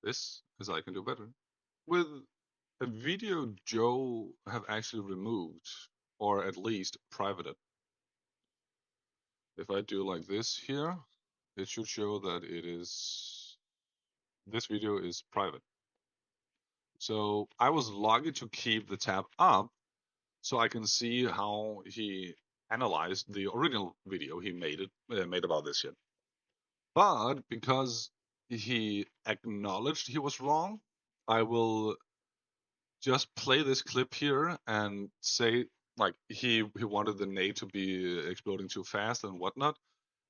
this, as I can do better, with a video Joe have actually removed, or at least privated. If I do like this here, it should show that this video is private. So I was lucky to keep the tab up so I can see how he analyzed the original video he made about this shit. But because he acknowledged he was wrong, I will just play this clip here and say like he wanted the nade to be exploding too fast and whatnot,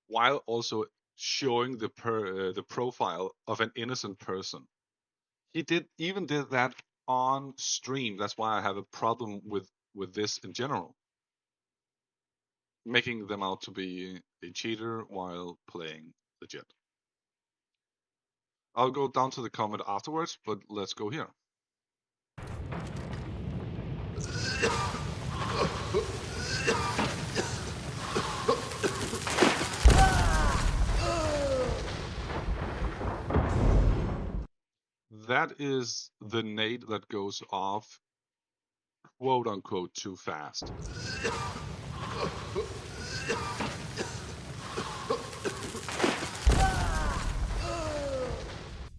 while also showing the profile of an innocent person. He did that on stream. That's why I have a problem with this in general, making them out to be a cheater while playing legit. I'll go down to the comment afterwards, but let's go here. That is the nade that goes off, quote unquote, too fast.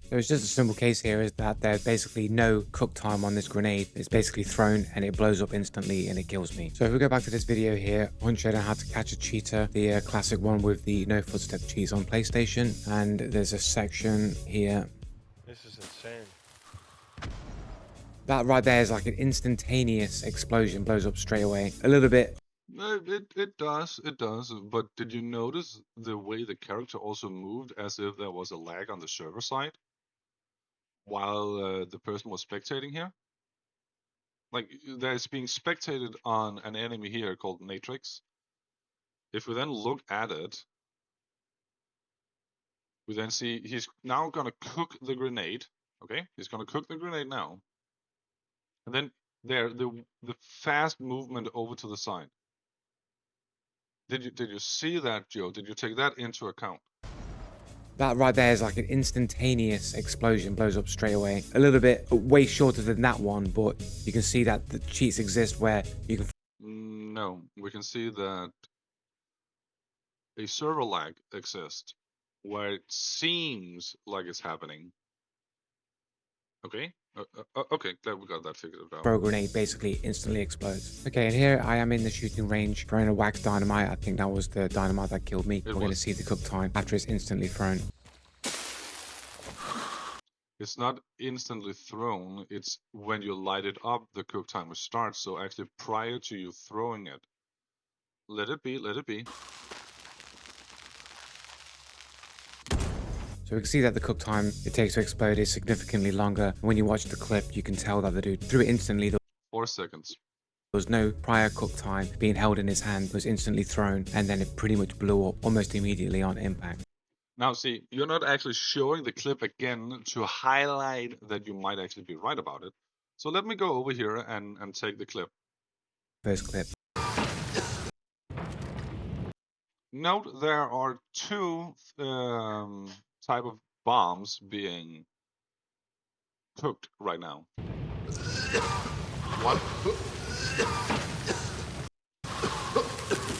So it's just a simple case here is that there's basically no cook time on this grenade. It's basically thrown and it blows up instantly and it kills me. So if we go back to this video here, I want to show you how to catch a cheater, the classic one with the no footstep cheats on PlayStation. And there's a section here. This is insane. That right there is like an instantaneous explosion, blows up straight away. A little bit. It does. But did you notice the way the character also moved as if there was a lag on the server side while the person was spectating here? Like, there's being spectated on an enemy here called Matrix. If we then look at it, we then see he's now gonna cook the grenade. Okay, he's gonna cook the grenade now, and then there the fast movement over to the side. Did you see that, Joe? Did you take that into account? That right there is like an instantaneous explosion, blows up straight away. A little bit way shorter than that one, but you can see that the cheats exist where you can... No, we can see that a server lag exists where it seems like it's happening. Okay, okay, glad we got that figured out. Throw a grenade basically instantly explodes. Okay, and here I am in the shooting range throwing a wax dynamite. I think that was the dynamite that killed me. We're going to see the cook time after it's instantly thrown. It's not instantly thrown, it's when you light it up, the cook timer starts, so actually prior to you throwing it. Let it be, let it be. So we can see that the cook time it takes to explode is significantly longer. When you watch the clip, you can tell that the dude threw it instantly. 4 seconds. There was no prior cook time being held in his hand, it was instantly thrown, and then it pretty much blew up almost immediately on impact. Now see, you're not actually showing the clip again to highlight that you might actually be right about it. So let me go over here and take the clip. First clip. Note there are two type of bombs being cooked right now. One,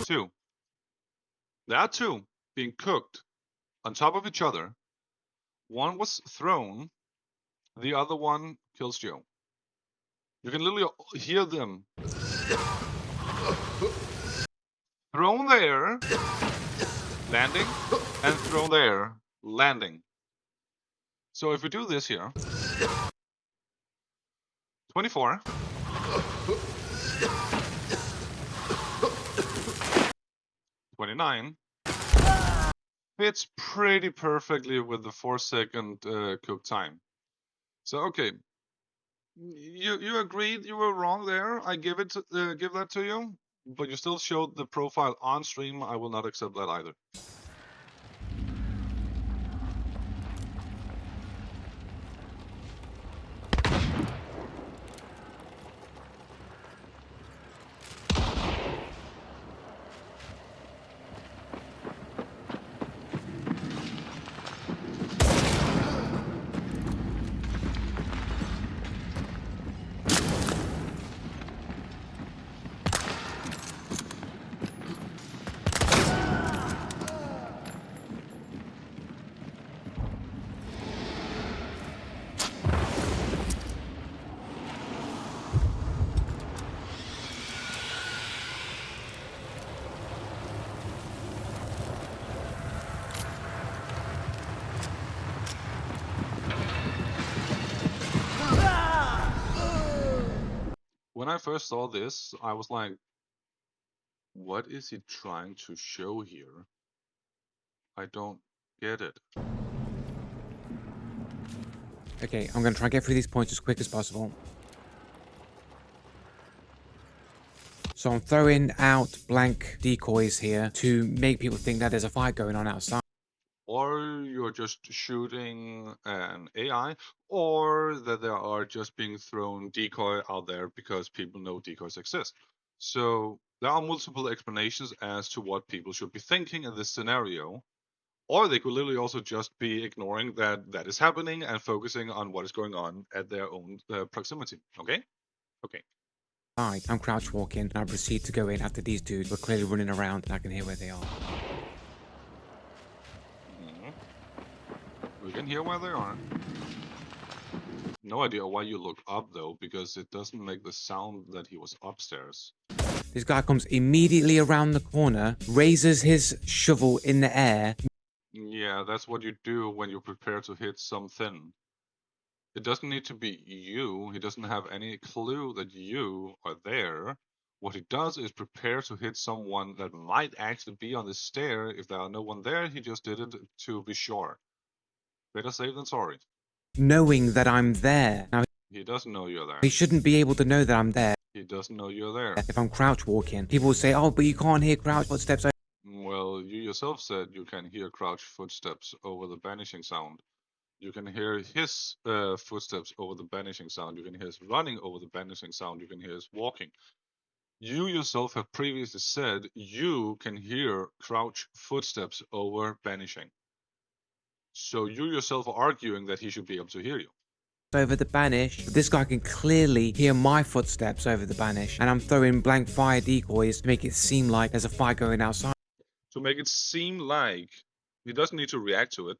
two. There are two being cooked on top of each other. One was thrown, the other one kills Joe. You can literally hear them. Thrown there, landing, and thrown there, landing. So if we do this here, 24, 29, fits pretty perfectly with the 4-second cook time. So okay, you agreed you were wrong there. I give that to you, but you still showed the profile on stream. I will not accept that either. When I first saw this, I was like, what is he trying to show here? I don't get it. Okay, I'm gonna try and get through these points as quick as possible. So I'm throwing out blank decoys here to make people think that there's a fight going on outside. Or you're just shooting an AI, or that there are just being thrown decoy out there because people know decoys exist. So there are multiple explanations as to what people should be thinking in this scenario. Or they could literally also just be ignoring that that is happening and focusing on what is going on at their own proximity. Okay? Okay. I'm crouch walking and I proceed to go in after these dudes were clearly running around and I can hear where they are. Mhm. We can hear where they are. No idea why you look up though, because it doesn't make the sound that he was upstairs. This guy comes immediately around the corner, raises his shovel in the air. Yeah, that's what you do when you prepare to hit something. It doesn't need to be you. He doesn't have any clue that you are there. What he does is prepare to hit someone that might actually be on the stair. If there are no one there, he just did it to be sure. Better safe than sorry. Knowing that I'm there. Now, He doesn't know you're there. he shouldn't be able to know that I'm there He doesn't know you're there. if I'm crouch walking. People will say, oh, but you can't hear crouch footsteps. Well, you yourself said you can hear crouch footsteps over the banishing sound. You can hear his footsteps over the banishing sound. You can hear his running over the banishing sound. You can hear his walking. You yourself have previously said you can hear crouch footsteps over banishing. So you yourself are arguing that he should be able to hear you. Over the banish. This guy can clearly hear my footsteps over the banish, and I'm throwing blank fire decoys to make it seem like there's a fight going outside. To make it seem like he doesn't need to react to it.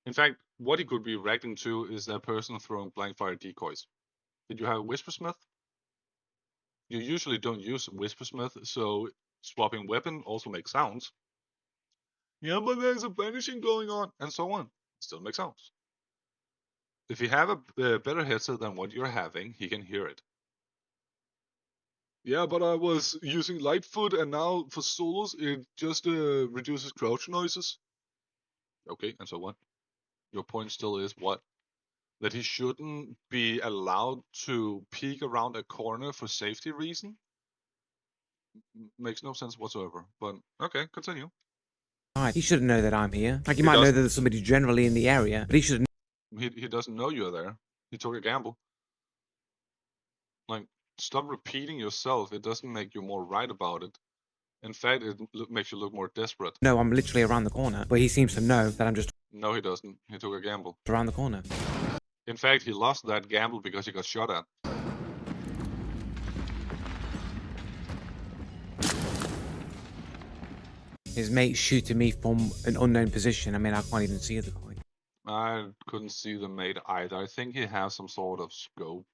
In fact, what he could be reacting to is that person throwing blank fire decoys. Did you have Whispersmith? You usually don't use Whispersmith, so swapping weapon also makes sounds. Yeah, but there's a banishing going on, and so on. Still makes sounds. If you have a better headset than what you're having, he can hear it. Yeah, but I was using Lightfoot, and now for solos, it just reduces crouch noises. Okay, and so what? Your point still is what? That he shouldn't be allowed to peek around a corner for safety reason? Makes no sense whatsoever. But okay, continue. He shouldn't know that I'm here. Like, he He might know that doesn't. there's somebody generally in the area, but he should. He doesn't know you're there. He took a gamble. Like, stop repeating yourself. It doesn't make you more right about it. In fact, it makes you look more desperate. No, I'm literally around the corner, but he seems to know that I'm just No, he doesn't. He took a gamble. around the corner. In fact, he lost that gamble because he got shot at. His mate shooting me from an unknown position. I mean, I can't even see the guy. I couldn't see the mate either. I think he has some sort of scope.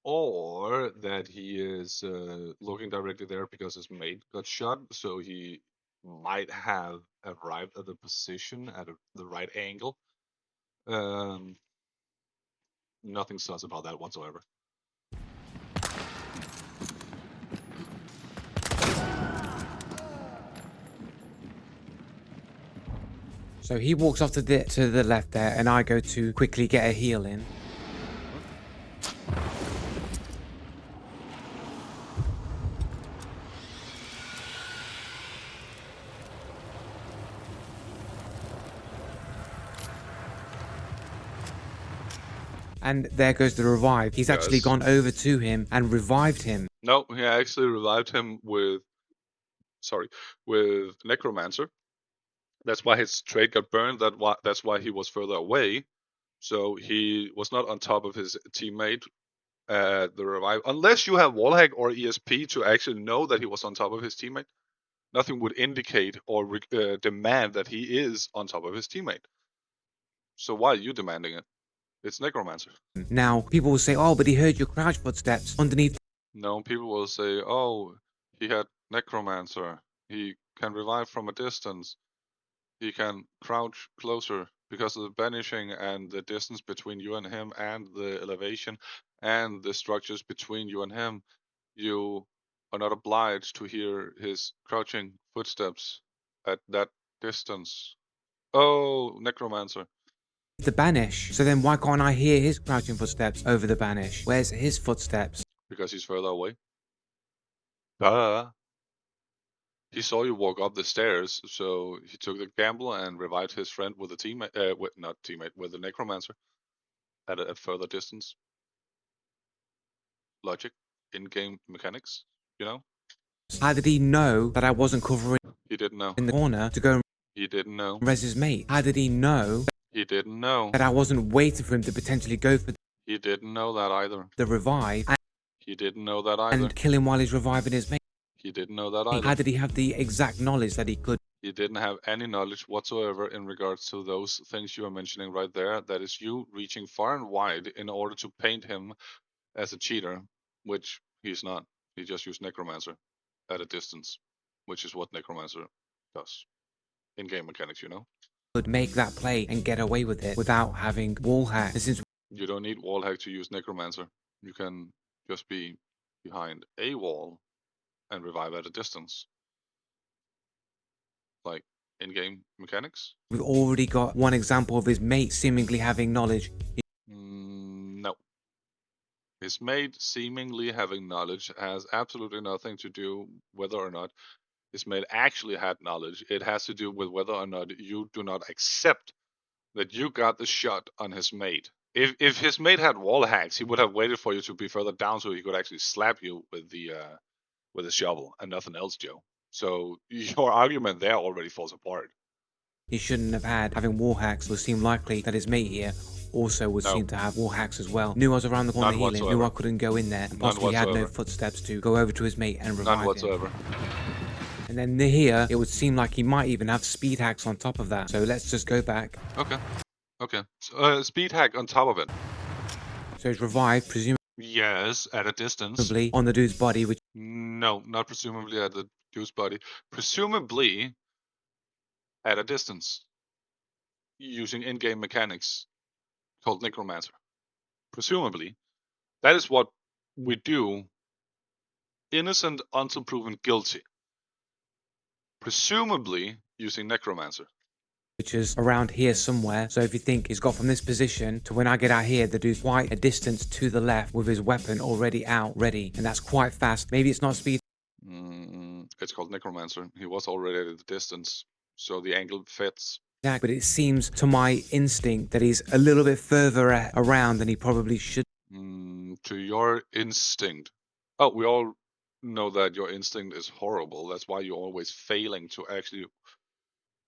Or that he is looking directly there because his mate got shot, so he might have arrived at the position at the right angle. Nothing sus about that whatsoever. So he walks off to the left there, and I go to quickly get a heal in. And there goes the revive. He's actually Yes. gone over to him and revived him. No, he actually revived him with Necromancer. That's why his trade got burned. That's why he was further away. So he was not on top of his teammate at the revive. Unless you have Wallhack or ESP to actually know that he was on top of his teammate, nothing would indicate or demand that he is on top of his teammate. So why are you demanding it? It's Necromancer. Now, people will say, oh, but he heard your crouch footsteps underneath. No, people will say, oh, he had Necromancer. He can revive from a distance. He can crouch closer. because of the banishing and the distance between you and him, and the elevation and the structures between you and him, you are not obliged to hear his crouching footsteps at that distance. Oh, Necromancer. The banish. So then why can't I hear his crouching footsteps over the banish? Where's his footsteps? Because he's further away. Duh. He saw you walk up the stairs, so he took the gamble and revived his friend with a teammate, not teammate, with the Necromancer at a further distance. Logic, in-game mechanics, you know? How did he know that I wasn't covering He didn't know. in the corner to go He didn't know. and res his mate? How did he know He didn't know. that I wasn't waiting for him to potentially go for He didn't know that either. the revive He didn't know that either. and kill him while he's reviving his mate? He didn't know that either. How did he have the exact knowledge that he could? He didn't have any knowledge whatsoever in regards to those things you are mentioning right there. That is you reaching far and wide in order to paint him as a cheater, which he's not. He just used Necromancer at a distance, which is what Necromancer does in game mechanics, you know? Could make that play and get away with it without having wall hack. And since You don't need wall hack to use Necromancer. You can just be behind a wall and revive at a distance. Like in-game mechanics? we've already got one example of his mate seemingly having knowledge, No. His mate seemingly having knowledge has absolutely nothing to do whether or not his mate actually had knowledge. It has to do with whether or not you do not accept that you got the shot on his mate. If his mate had wall hacks, he would have waited for you to be further down so he could actually slap you with the shovel and nothing else, Joe. So your argument there already falls apart. he shouldn't have had. Having wall hacks would seem likely that his mate here also would No. seem to have wall hacks as well. Knew I was around the corner None healing, knew whatsoever. I couldn't go in there, and None possibly had no whatsoever. footsteps to go over to his mate and revive None him. whatsoever. And then here, it would seem like he might even have speed hacks on top of that. So let's just go back. Okay. Okay. So, speed hack on top of it. So he's revived, presumably Yes, at a distance. on the dude's body, which No, not presumably at the dude's body. Presumably at a distance. Using in-game mechanics called Necromancer. Presumably. That is what we do. Innocent until proven guilty. Presumably using Necromancer. is around here somewhere. So if you think he's got from this position to when I get out here, the dude's quite a distance to the left with his weapon already out, ready. And that's quite fast. Maybe it's not speed. It's called Necromancer. He was already at a distance, so the angle fits. But it seems to my instinct that he's a little bit further around than he probably should. To your instinct. Oh, we all know that your instinct is horrible. That's why you're always failing to actually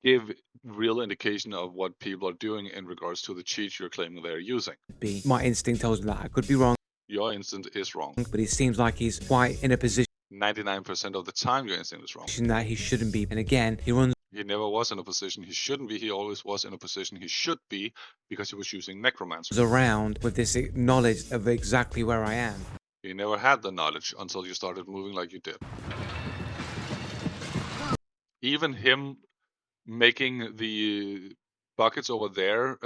give real indication of what people are doing in regards to the cheats you're claiming they're using. Be. My instinct tells me that I could be wrong, Your instinct is wrong. but it seems like he's quite in a position 99% of the time your instinct is wrong. that he shouldn't be. And again, he runs He never was in a position he shouldn't be. He always was in a position he should be because he was using Necromancer. around with this knowledge of exactly where I am. He never had the knowledge until you started moving like you did. Even him making the buckets over there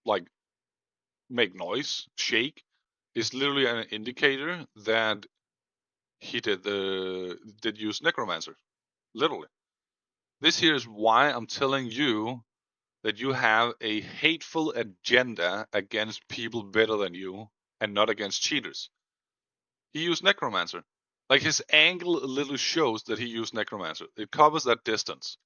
like make noise, shake, is literally an indicator that he did use Necromancer. Literally. This here is why I'm telling you that you have a hateful agenda against people better than you and not against cheaters. He used Necromancer. Like his angle literally shows that he used Necromancer. It covers that distance.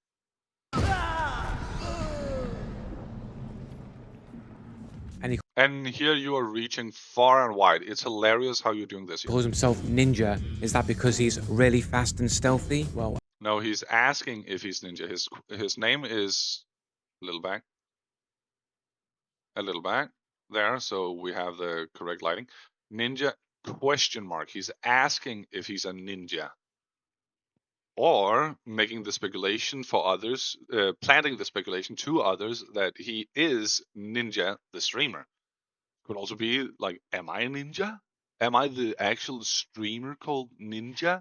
And here you are reaching far and wide. It's hilarious how you're doing this. Calls himself Ninja. Is that because he's really fast and stealthy? Well, No, he's asking if he's ninja. His name is a little back there, so we have the correct lighting. Ninja question mark. He's asking if he's a ninja, or making the speculation for others, planting the speculation to others that he is Ninja the streamer. Could also be like, am I a ninja? Am I the actual streamer called Ninja?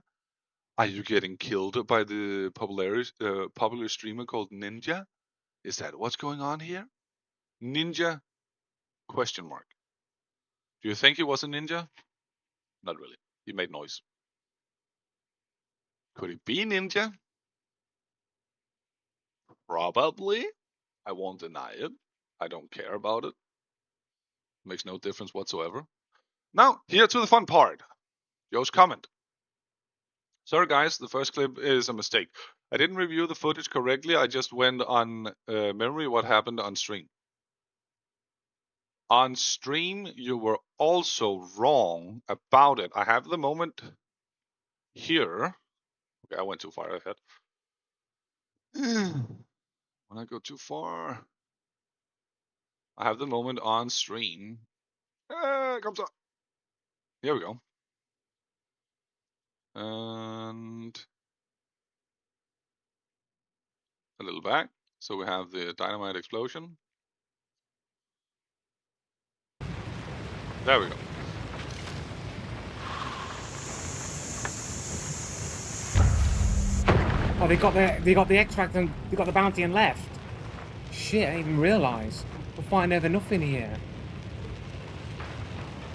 Are you getting killed by the popular streamer called Ninja? Is that what's going on here? Ninja? Question mark. Do you think he was a ninja? Not really. He made noise. Could he be ninja? Probably. I won't deny it. I don't care about it. Makes no difference whatsoever. Now, here to the fun part. Joe's comment. Sorry guys, the first clip is a mistake. I didn't review the footage correctly. I just went on memory what happened on stream. On stream, you were also wrong about it. I have the moment here. Okay, I went too far ahead. When I go too far, I have the moment on stream. Comes up. Here we go. And a little back. So we have the dynamite explosion. There we go. Oh, they got the extract and they got the bounty and left. Shit, I didn't even realise. We're fighting over nothing here.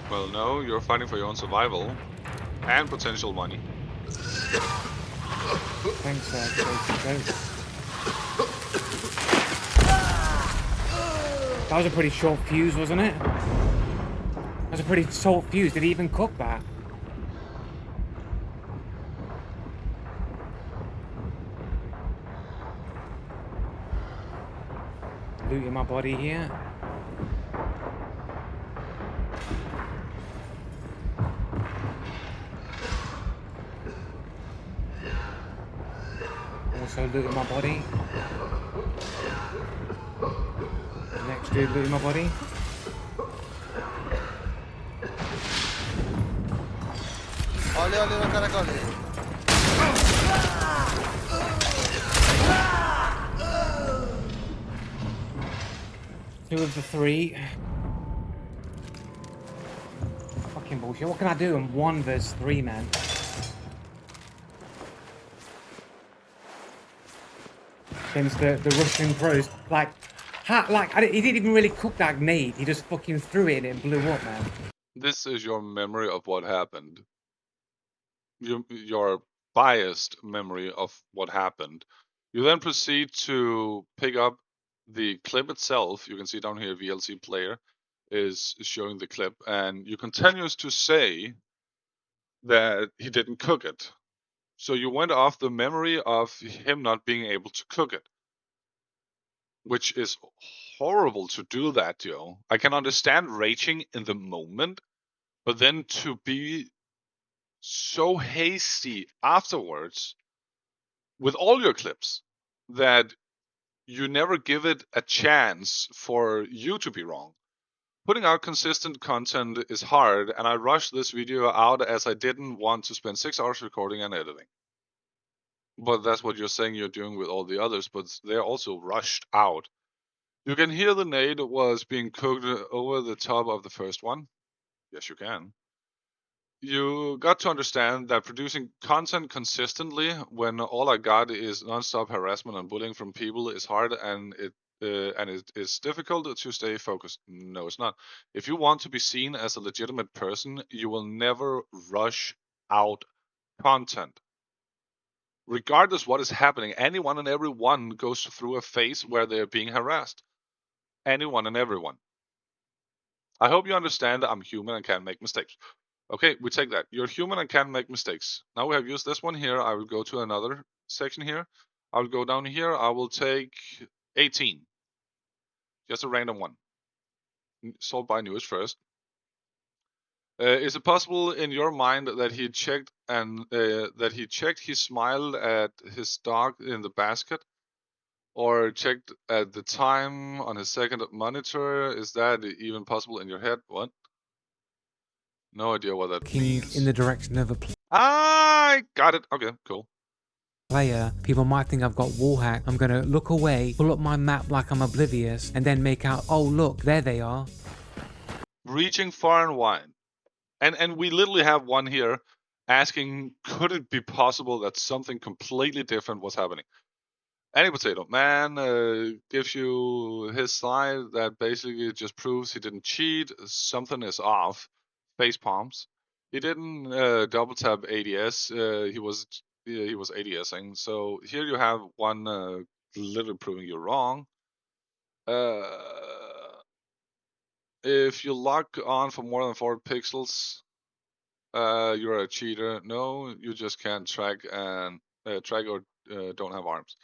Well, no, you're fighting for your own survival and potential money. Thanks, Joe. That was a pretty short fuse, wasn't it? That was a pretty short fuse. Did he even cook that? Looting my body here. Also looting my body. Next dude looting my body. Olha na caracol. Two of the three. Fucking bullshit. What can I do in 1 versus 3, man? Against the Russian pros. Like, he didn't even really cook that grenade. He just fucking threw it and it blew up, man. This is your memory of what happened. Your biased memory of what happened. You then proceed to pick up the clip itself. You can see down here VLC player is showing the clip, and you continues to say that he didn't cook it. So you went off the memory of him not being able to cook it, which is horrible to do that, Joe. I can understand raging in the moment, but then to be so hasty afterwards with all your clips that you never give it a chance for you to be wrong. Putting out consistent content is hard, and I rushed this video out as I didn't want to spend 6 hours recording and editing. But that's what you're saying you're doing with all the others, but they're also rushed out. You can hear the nade was being cooked over the top of the first one. Yes, you can. You got to understand that producing content consistently when all I got is non-stop harassment and bullying from people is hard, and it is difficult to stay focused. No, it's not. If you want to be seen as a legitimate person, you will never rush out content. Regardless what is happening, anyone and everyone goes through a phase where they're being harassed. Anyone and everyone. I hope you understand that I'm human and can make mistakes. Okay, we take that. You're human and can make mistakes. Now we have used this one here. I will go to another section here. I will go down here. I will take 18. Just a random one. Solved by newest first. Is it possible in your mind that he checked he smiled at his dog in the basket, or checked at the time on his second monitor? Is that even possible in your head? What? No idea what that means. In the direction of a I got it. Okay, cool. player, people might think I've got wall hack. I'm gonna look away, pull up my map like I'm oblivious, and then make out, oh look, there they are. Reaching far and wide. And we literally have one here asking, could it be possible that something completely different was happening? Any potato man gives you his side that basically just proves he didn't cheat. Something is off. Face palms. He didn't double tap ADS. He was ADSing. So here you have one literally proving you wrong. If you lock on for more than 4 pixels, you're a cheater. No, you just can't track or don't have arms.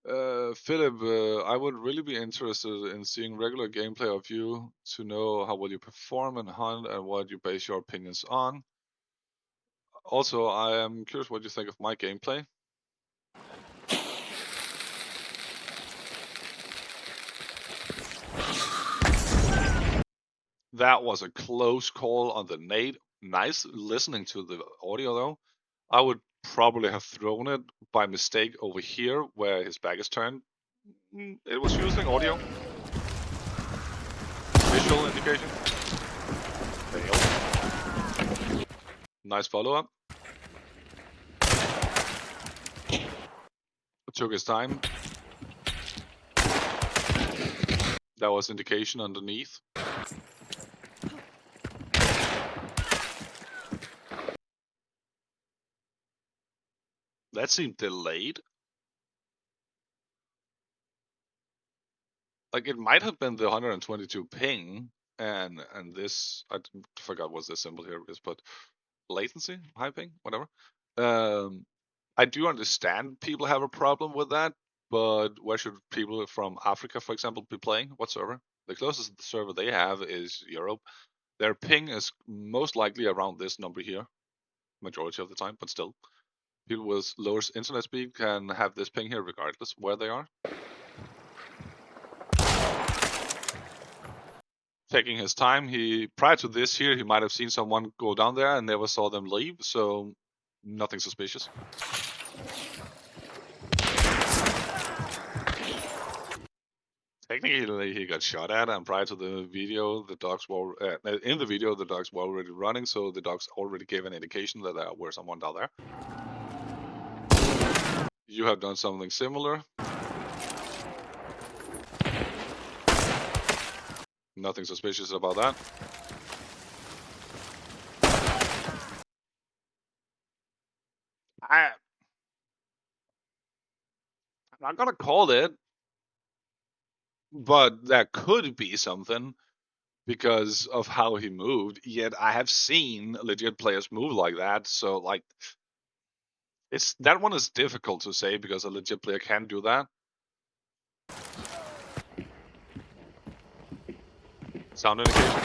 Philip, I would really be interested in seeing regular gameplay of you to know how well you perform and hunt and what you base your opinions on. Also, I am curious what you think of my gameplay. That was a close call on the nade. Nice listening to the audio though. I would probably have thrown it by mistake over here where his back is turned. It was using audio. Visual indication. Fail. Nice follow-up. Took his time. That was indication underneath. That seemed delayed. Like it might have been the 122 ping, and this I forgot what the symbol here is, but latency, high ping, whatever. I do understand people have a problem with that, but where should people from Africa, for example, be playing? What server? The closest server they have is Europe. Their ping is most likely around this number here, majority of the time, but still. People with lower internet speed can have this ping here regardless where they are. Taking his time. Prior to this here, he might have seen someone go down there and never saw them leave, so nothing suspicious. Technically, he got shot at, and prior to the video, the dogs were in the video. The dogs were already running, so the dogs already gave an indication that there were someone down there. You have done something similar. Nothing suspicious about that. I'm not gonna call it, but that could be something because of how he moved. Yet I have seen legit players move like that, so like that one is difficult to say because a legit player can do that. Sound indication.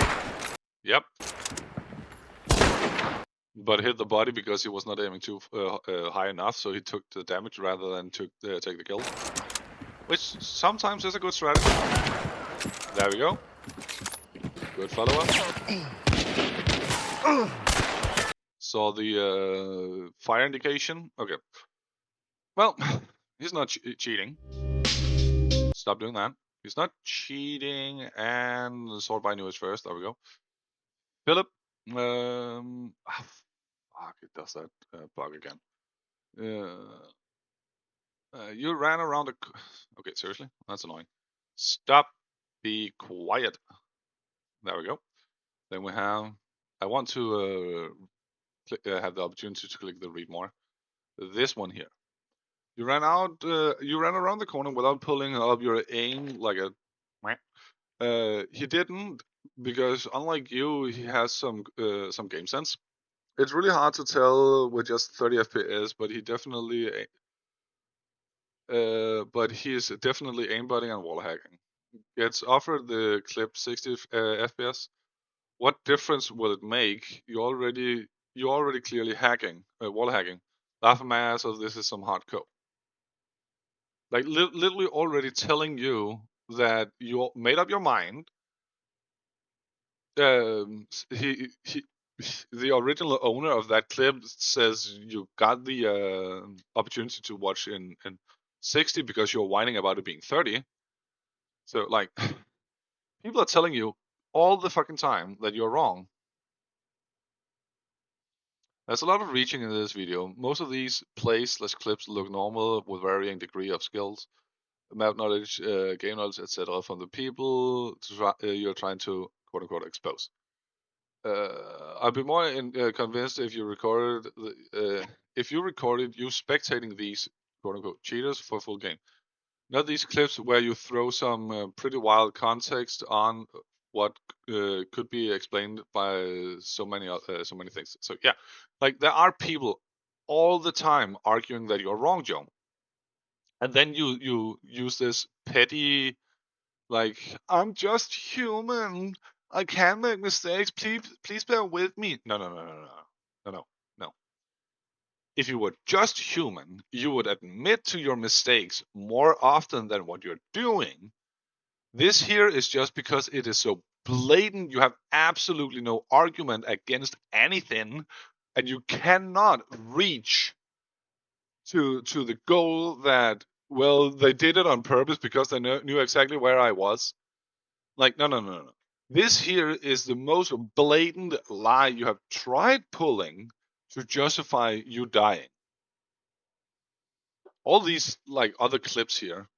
Yep. But hit the body because he was not aiming too high enough, so he took the damage rather than take the kill. Which sometimes is a good strategy. There we go. Good follow-up. Saw the fire indication. Okay. Well, he's not cheating. Stop doing that. He's not cheating, and Sword by New is first. There we go. Philip. Fuck, it does that bug again. You ran around the... Okay, seriously? That's annoying. Stop. Be quiet. There we go. Then we have... I want to have the opportunity to click the read more. This one here. You ran out. You ran around the corner without pulling up your aim like a... he didn't, because unlike you, he has some game sense. It's really hard to tell with just 30 FPS, but he definitely... but he is definitely aimbotting and wall hacking. Gets offered the clip 60 FPS. What difference will it make? You're already clearly hacking, wall hacking. Laugh at my ass, or this is some hard code. Like literally already telling you that you made up your mind. The original owner of that clip says you got the opportunity to watch in 60 because you're whining about it being 30. So like, people are telling you all the fucking time that you're wrong. There's a lot of reaching in this video. Most of these plays/clips look normal with varying degree of skills, map knowledge, game knowledge, etc. from the people you're trying to quote unquote expose. I'd be more convinced if you recorded you spectating these quote unquote cheaters for full game. Not these clips where you throw some pretty wild context on what could be explained by so many things. So yeah, like there are people all the time arguing that you're wrong, Joe, and then you use this petty like I'm just human. I can make mistakes. Please bear with me. No. If you were just human, you would admit to your mistakes more often than what you're doing. This here is just because it is so blatant. You have absolutely no argument against anything, and you cannot reach to the goal that, well, they did it on purpose because they knew exactly where I was. Like, no. This here is the most blatant lie you have tried pulling to justify you dying. All these like other clips here,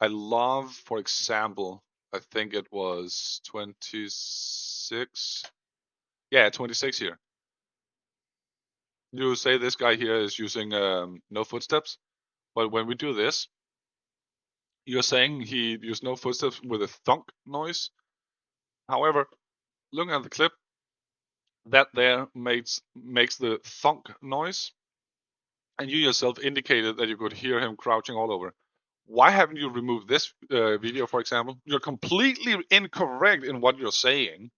I love. For example, I think it was 26. Yeah, 26 here. You say this guy here is using no footsteps, but when we do this, you're saying he used no footsteps with a thunk noise. However, looking at the clip, that there makes the thunk noise, and you yourself indicated that you could hear him crouching all over. Why haven't you removed this video, for example? You're completely incorrect in what you're saying.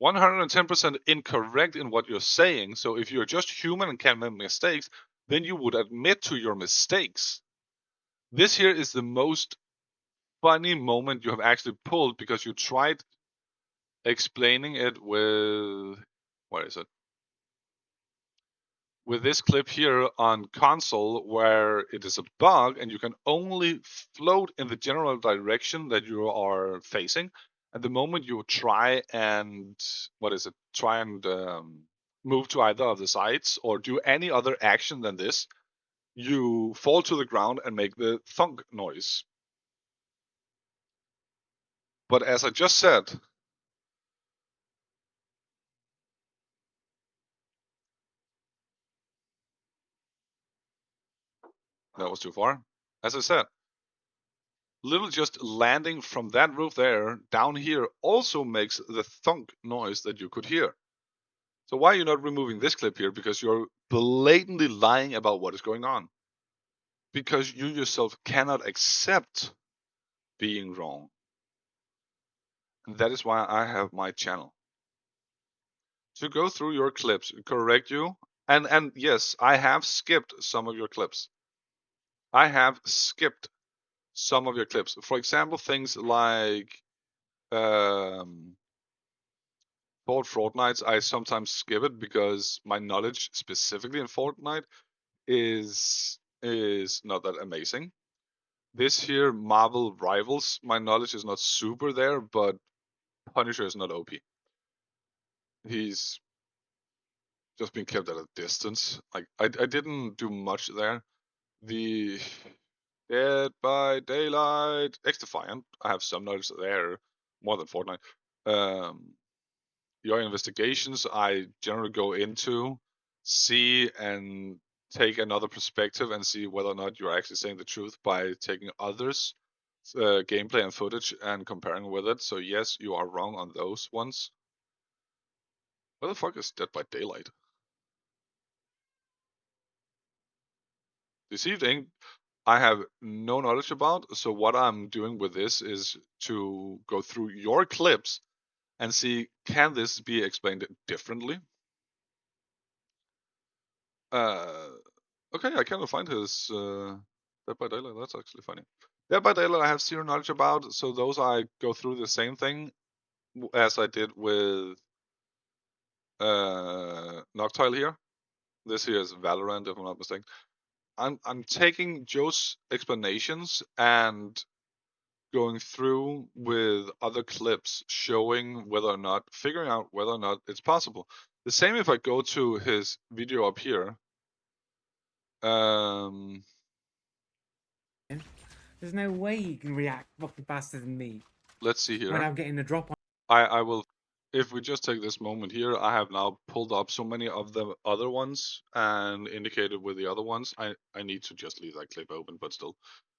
110% incorrect in what you're saying. So if you're just human and can make mistakes, then you would admit to your mistakes. This here is the most funny moment you have actually pulled because you tried explaining it with, what is it? With this clip here on console where it is a bug and you can only float in the general direction that you are facing. At the moment you try and move to either of the sides or do any other action than this, you fall to the ground and make the thunk noise. But as I just said, that was too far. As I said, little just landing from that roof there down here also makes the thunk noise that you could hear. So why are you not removing this clip here? Because you're blatantly lying about what is going on. Because you yourself cannot accept being wrong. And that is why I have my channel. To go through your clips, correct you, and yes, I have skipped some of your clips. I have skipped some of your clips. For example, things like board Fortnite, I sometimes skip it because my knowledge specifically in Fortnite is not that amazing. This here, Marvel Rivals, my knowledge is not super there, but Punisher is not OP. He's just been kept at a distance. Like I didn't do much there. The Dead by Daylight, XDefiant, I have some knowledge there, more than Fortnite. Your investigations, I generally go into, see and take another perspective and see whether or not you're actually saying the truth by taking others' gameplay and footage and comparing with it. So yes, you are wrong on those ones. Where the fuck is Dead by Daylight? Deceived Inc. I have no knowledge about, so what I'm doing with this is to go through your clips and see, can this be explained differently? Okay, I cannot find his Dead by Daylight. That's actually funny. Dead by Daylight I have zero knowledge about, so those I go through the same thing as I did with Noctile here. This here is Valorant, if I'm not mistaken. I'm taking Joe's explanations and going through with other clips showing whether or not, figuring out whether or not it's possible. The same if I go to his video up here. There's no way you can react fucking faster than me Let's see here. when I'm getting the drop on. I will. If we just take this moment here, I have now pulled up so many of the other ones and indicated with the other ones. I need to just leave that clip open, but still.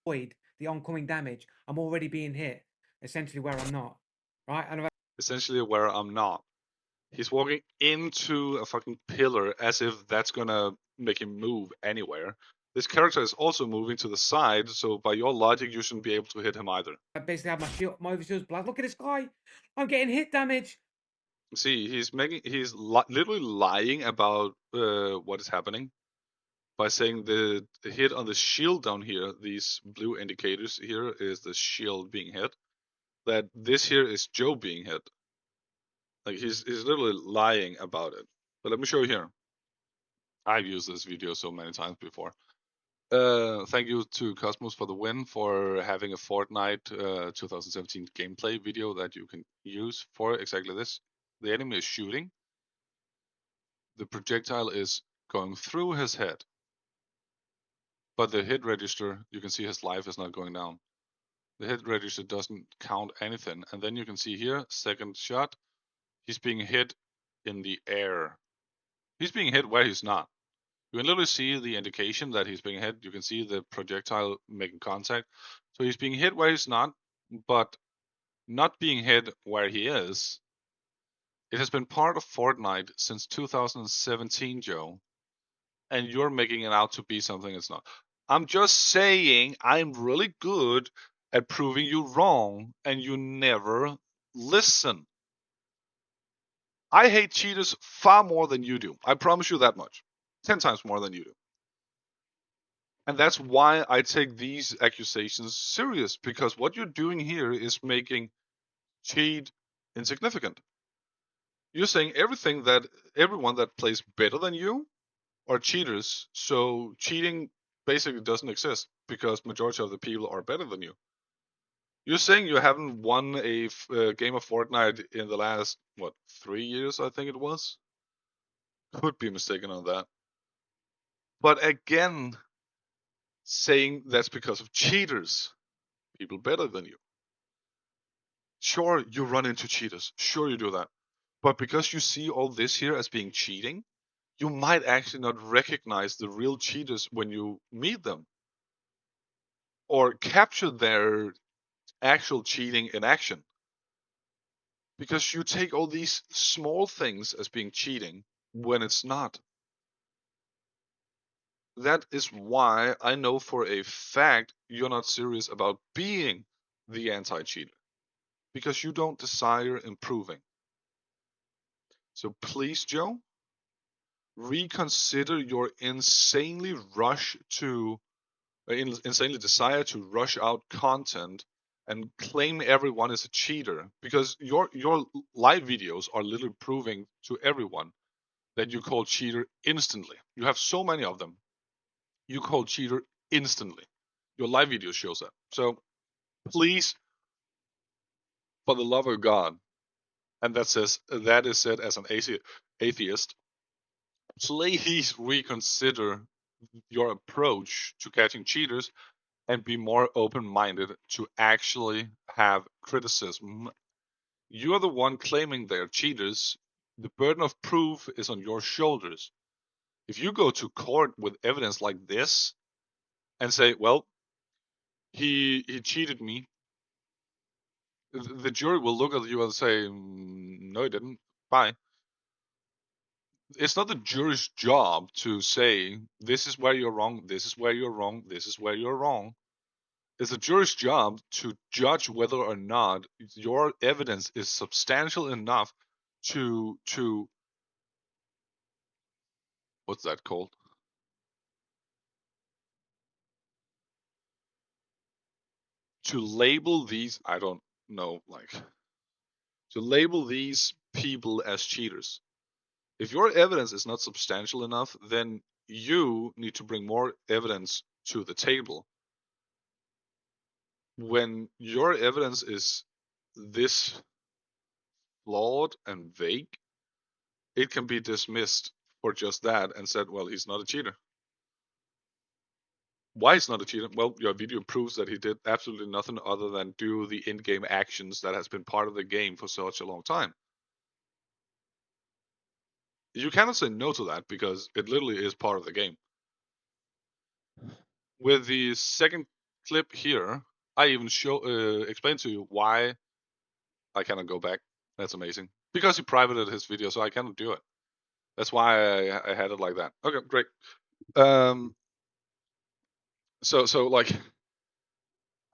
Avoid the oncoming damage. I'm already being hit, essentially where I'm not, right? And Essentially where I'm not. He's walking into a fucking pillar as if that's gonna make him move anywhere. This character is also moving to the side, so by your logic, you shouldn't be able to hit him either. I basically have my overshield's blood. Look at this guy. I'm getting hit damage. See, he's literally lying about what is happening by saying the hit on the shield down here, these blue indicators here, is the shield being hit. That this here is Joe being hit. Like he's literally lying about it. But let me show you here. I've used this video so many times before. Thank you to Cosmos for the win, for having a Fortnite 2017 gameplay video that you can use for exactly this. The enemy is shooting. The projectile is going through his head. But the hit register, you can see his life is not going down. The hit register doesn't count anything. And then you can see here, second shot, he's being hit in the air. He's being hit where he's not. You can literally see the indication that he's being hit. You can see the projectile making contact. So he's being hit where he's not, but not being hit where he is. It has been part of Fortnite since 2017, Joe, and you're making it out to be something it's not. I'm just saying I'm really good at proving you wrong, and you never listen. I hate cheaters far more than you do. I promise you that much. 10 times more than you do. And that's why I take these accusations serious, because what you're doing here is making cheat insignificant. You're saying everything that everyone that plays better than you are cheaters, so cheating basically doesn't exist because majority of the people are better than you. You're saying you haven't won a game of Fortnite in the last, what, 3 years, I think it was? Could be mistaken on that. But again, saying that's because of cheaters, people better than you. Sure, you run into cheaters. Sure, you do that. But because you see all this here as being cheating, you might actually not recognize the real cheaters when you meet them. Or capture their actual cheating in action. Because you take all these small things as being cheating when it's not. That is why I know for a fact you're not serious about being the anti-cheater. Because you don't desire improving. So please, Joe, reconsider your insanely desire to rush out content and claim everyone is a cheater, because your live videos are literally proving to everyone that you call cheater instantly. You have so many of them. You call cheater instantly. Your live video shows that. So please, for the love of God, and that is said as an atheist, please reconsider your approach to catching cheaters and be more open-minded to actually have criticism. You are the one claiming they're cheaters. The burden of proof is on your shoulders. If you go to court with evidence like this and say, well, he cheated me, the jury will look at you and say, no, he didn't. Bye. It's not the jury's job to say, this is where you're wrong, this is where you're wrong, this is where you're wrong. It's the jury's job to judge whether or not your evidence is substantial enough to what's that called? To label these, I don't know, like, to label these people as cheaters. If your evidence is not substantial enough, then you need to bring more evidence to the table. When your evidence is this flawed and vague, it can be dismissed for just that and said, well, he's not a cheater. Why he's not a cheater? Well, your video proves that he did absolutely nothing other than do the in-game actions that has been part of the game for such a long time. You cannot say no to that because it literally is part of the game. With the second clip here, I even explain to you why I cannot go back. That's amazing. Because he privated his video, so I cannot do it. That's why I had it like that. Okay, great. So like,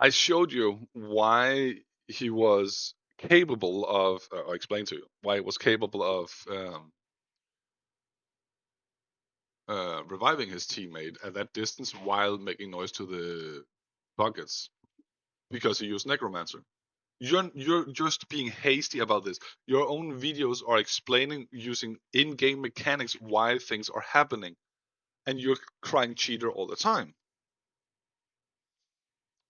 I showed you why he was capable of. I explained to you why he was capable of reviving his teammate at that distance while making noise to the buckets because he used Necromancer. You're just being hasty about this. Your own videos are explaining using in-game mechanics why things are happening, and you're crying cheater all the time.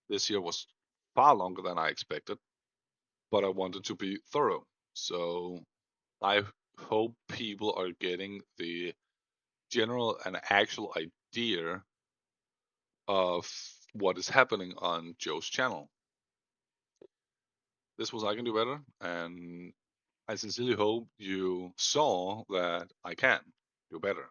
This here was far longer than I expected, but I wanted to be thorough. So I hope people are getting the general and actual idea of what is happening on Joe's channel. This was I Can Do Better, and I sincerely hope you saw that I can do better.